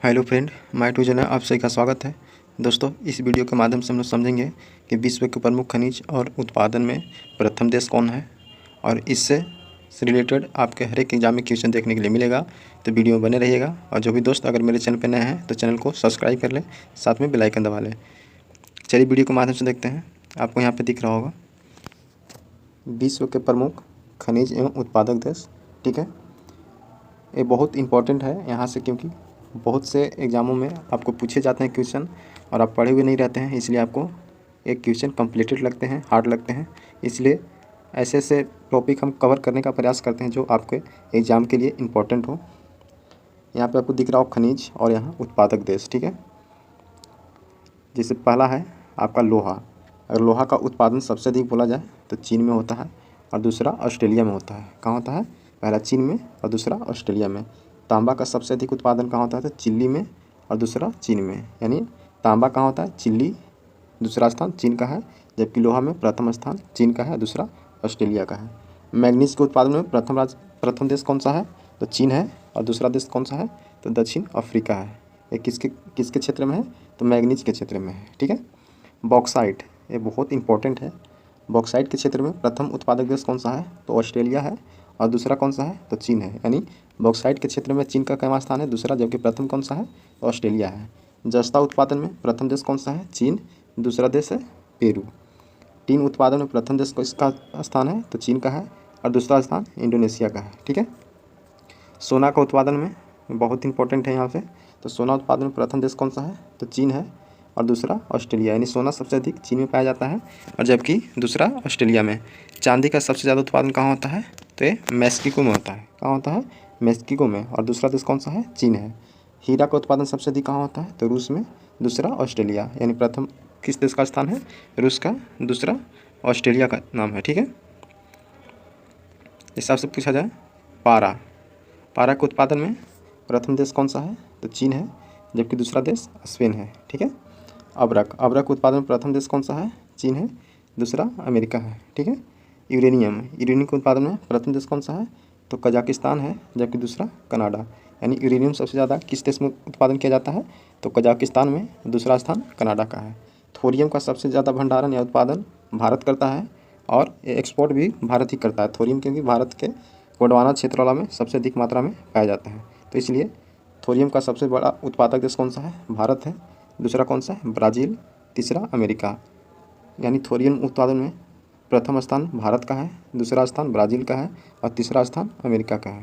Hello friend, my to channel आप सभी का स्वागत है। दोस्तों, इस वीडियो के माध्यम से हम लोग समझेंगे कि विश्व के प्रमुख खनिज और उत्पादन में प्रथम देश कौन है, और इससे रिलेटेड आपके हर एक एग्जाम में क्वेश्चन देखने के लिए मिलेगा। तो वीडियो में बने रहिएगा। और जो भी दोस्त अगर मेरे चैनल पर नए हैं तो चैनल को सब्सक्राइब कर लें, साथ में बेल आइकन दबा लें। चलिए वीडियो के माध्यम से देखते हैं। आपको यहाँ पर दिख रहा होगा विश्व के प्रमुख खनिज एवं उत्पादक देश। ठीक है, ये बहुत इंपॉर्टेंट है यहाँ से, क्योंकि बहुत से एग्ज़ामों में आपको पूछे जाते हैं क्वेश्चन और आप पढ़े हुए नहीं रहते हैं, इसलिए आपको एक क्वेश्चन कॉम्प्लिकेटेड लगते हैं, हार्ड लगते हैं। इसलिए ऐसे ऐसे टॉपिक हम कवर करने का प्रयास करते हैं जो आपके एग्ज़ाम के लिए इम्पोर्टेंट हो। यहाँ पे आपको दिख रहा हो खनिज और यहाँ उत्पादक देश। ठीक है, जैसे पहला है आपका लोहा। अगर लोहा का उत्पादन सबसे अधिक बोला जाए तो चीन में होता है, और दूसरा ऑस्ट्रेलिया में होता है। कहाँ होता है? पहला चीन में और दूसरा ऑस्ट्रेलिया में। तांबा का सबसे अधिक उत्पादन कहाँ होता है? तो चिली में और दूसरा चीन में। यानी तांबा कहाँ होता है? चिली दूसरा स्थान चीन का है, जबकि लोहा में प्रथम स्थान चीन का है, दूसरा ऑस्ट्रेलिया का है। मैग्नीज के उत्पादन में प्रथम देश कौन सा है? तो चीन है, और दूसरा देश कौन सा है? तो दक्षिण अफ्रीका है। ये किसके किसके क्षेत्र में है? तो मैग्नीज के क्षेत्र में है। ठीक है, बॉक्साइट, ये बहुत इंपॉर्टेंट है। बॉक्साइट के क्षेत्र में प्रथम उत्पादक देश कौन सा है? तो ऑस्ट्रेलिया है, और दूसरा कौन सा है? तो चीन है। यानी बॉक्साइट के क्षेत्र में चीन का कैवा स्थान है? दूसरा, जबकि प्रथम कौन सा है? तो ऑस्ट्रेलिया है। जस्ता उत्पादन में प्रथम देश कौन सा है? चीन, दूसरा देश है पेरू। टीन उत्पादन में प्रथम देश किसका स्थान है? तो चीन का है, और दूसरा स्थान इंडोनेशिया का है। ठीक है, सोना का उत्पादन में बहुत इंपॉर्टेंट है यहाँ पे। तो सोना उत्पादन में प्रथम देश कौन सा है? तो चीन है, और दूसरा ऑस्ट्रेलिया। यानी सोना सबसे अधिक चीन में पाया जाता है, और जबकि दूसरा ऑस्ट्रेलिया में। चांदी का सबसे ज़्यादा उत्पादन कहाँ होता है? तो ये मैक्सिको में होता है। कहाँ होता है? मैक्सिको में, और दूसरा देश कौन सा है? चीन है। हीरा का उत्पादन सबसे अधिक कहाँ होता है? तो रूस में, दूसरा ऑस्ट्रेलिया। यानी प्रथम किस देश का स्थान है? रूस का, दूसरा ऑस्ट्रेलिया का नाम है। ठीक है, इस हिसाब से पूछा जाए। पारा, पारा के उत्पादन में प्रथम देश कौन सा है? तो चीन है, जबकि दूसरा देश स्पेन है। ठीक है, अबरक, अबरक उत्पादन में प्रथम देश कौन सा है? चीन है, दूसरा अमेरिका है। ठीक है, यूरेनियम, यूरेनियम के उत्पादन में प्रथम देश कौन सा है? तो कजाकिस्तान है, जबकि दूसरा कनाडा। यानी यूरेनियम सबसे ज़्यादा किस देश में उत्पादन किया जाता है? तो कजाकिस्तान में, दूसरा स्थान कनाडा का है। थोरियम का सबसे ज़्यादा भंडारण या उत्पादन भारत करता है, और एक्सपोर्ट भी भारत ही करता है थोरियम, क्योंकि भारत के गोंडवाना क्षेत्र वाला में सबसे अधिक मात्रा में पाया जाता है। तो इसलिए थोरियम का सबसे बड़ा उत्पादक देश कौन सा है? भारत है, दूसरा कौन सा है? ब्राज़ील, तीसरा अमेरिका। यानी थोरियम उत्पादन में प्रथम स्थान भारत का है, दूसरा स्थान ब्राज़ील का है, और तीसरा स्थान अमेरिका का है।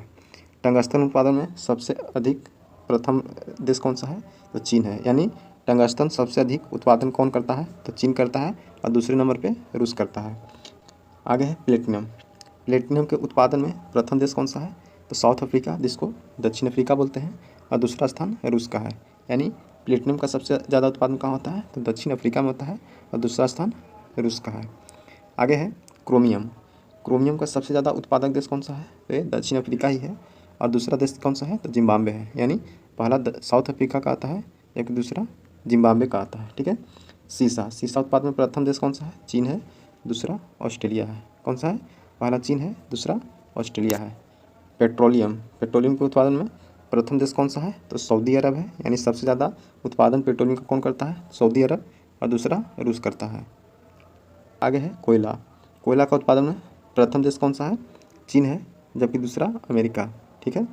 टंगस्टन उत्पादन में सबसे अधिक प्रथम देश कौन सा है? तो चीन है। यानी टंगस्टन सबसे अधिक उत्पादन कौन करता है? तो चीन करता है, और दूसरे नंबर पे रूस करता है। आगे है प्लेटिनम। प्लेटिनम के उत्पादन में प्रथम देश कौन सा है? तो साउथ अफ्रीका, जिसको दक्षिण अफ्रीका बोलते हैं, और दूसरा स्थान रूस का है। यानी प्लेटिनम का सबसे ज़्यादा उत्पादन कहाँ होता है? तो दक्षिण अफ्रीका में होता है, और दूसरा स्थान रूस का है। आगे है क्रोमियम। क्रोमियम का सबसे ज़्यादा उत्पादक देश कौन सा है? तो ये दक्षिण अफ्रीका ही है, और दूसरा देश कौन सा है? तो जिम्बाब्वे है। यानी पहला साउथ अफ्रीका का आता है, जबकि दूसरा जिम्बाब्वे का आता है। ठीक है, सीसा, सीसा उत्पादन में प्रथम देश कौन सा है? चीन है, दूसरा ऑस्ट्रेलिया है। कौन सा है? पहला चीन है, दूसरा ऑस्ट्रेलिया है। पेट्रोलियम, पेट्रोलियम के उत्पादन में प्रथम देश कौन सा है? तो सऊदी अरब है। यानी सबसे ज़्यादा उत्पादन पेट्रोलियम का कौन करता है? सऊदी अरब, और दूसरा रूस करता है। आगे है कोयला। कोयला का उत्पादन में प्रथम देश कौन सा है? चीन है, जबकि दूसरा अमेरिका। ठीक है,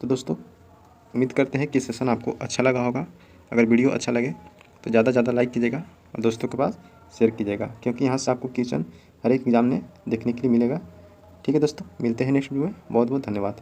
तो दोस्तों उम्मीद करते हैं कि सेशन आपको अच्छा लगा होगा। अगर वीडियो अच्छा लगे तो ज़्यादा से ज़्यादा लाइक कीजिएगा, और दोस्तों के पास शेयर कीजिएगा, क्योंकि यहाँ से आपको क्वेश्चन हर एक एग्जाम में देखने के लिए मिलेगा। ठीक है दोस्तों, मिलते हैं नेक्स्ट वीडियो में। बहुत बहुत धन्यवाद।